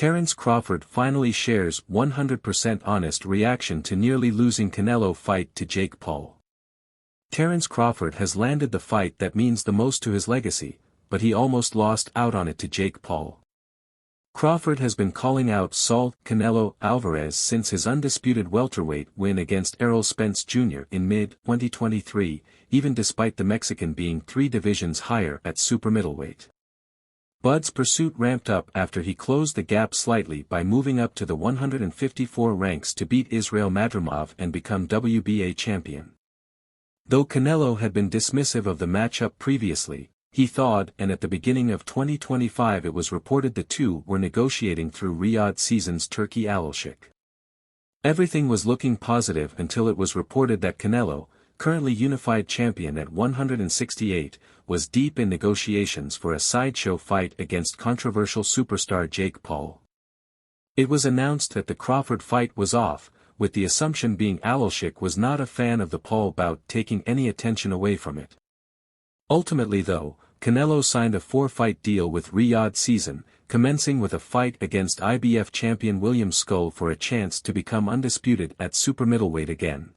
Terence Crawford finally shares 100% honest reaction to nearly losing Canelo fight to Jake Paul. Terence Crawford has landed the fight that means the most to his legacy, but he almost lost out on it to Jake Paul. Crawford has been calling out Saul Canelo Alvarez since his undisputed welterweight win against Errol Spence Jr. in mid-2023, even despite the Mexican being 3 divisions higher at super middleweight. Bud's pursuit ramped up after he closed the gap slightly by moving up to the 154 ranks to beat Israil Madrimov and become WBA champion. Though Canelo had been dismissive of the matchup previously, he thawed, and at the beginning of 2025 it was reported the two were negotiating through Riyadh Seasons Turkey Al-Sheikh. Everything was looking positive until it was reported that Canelo, currently unified champion at 168, was deep in negotiations for a sideshow fight against controversial superstar Jake Paul. It was announced that the Crawford fight was off, with the assumption being Al-Sheikh was not a fan of the Paul bout taking any attention away from it. Ultimately though, Canelo signed a 4-fight deal with Riyadh Season, commencing with a fight against IBF champion William Skull for a chance to become undisputed at super middleweight again.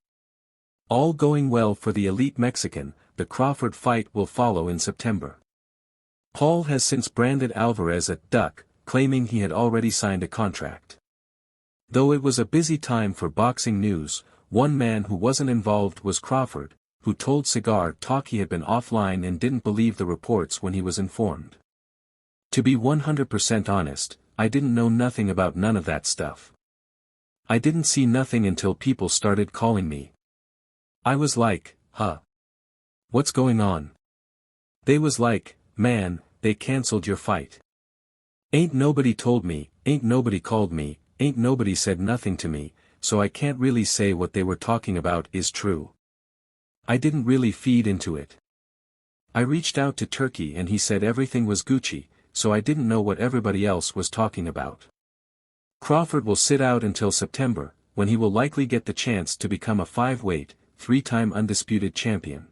All going well for the elite Mexican, the Crawford fight will follow in September. Paul has since branded Alvarez a duck, claiming he had already signed a contract. Though it was a busy time for boxing news, one man who wasn't involved was Crawford, who told Cigar Talk he had been offline and didn't believe the reports when he was informed. To be 100% honest, I didn't know nothing about none of that stuff. I didn't see nothing until people started calling me. I was like, huh? What's going on? They was like, man, they cancelled your fight. Ain't nobody told me, ain't nobody called me, ain't nobody said nothing to me, so I can't really say what they were talking about is true. I didn't really feed into it. I reached out to Turkey and he said everything was Gucci, so I didn't know what everybody else was talking about. Crawford will sit out until September, when he will likely get the chance to become a 5-weight, 3-time undisputed champion.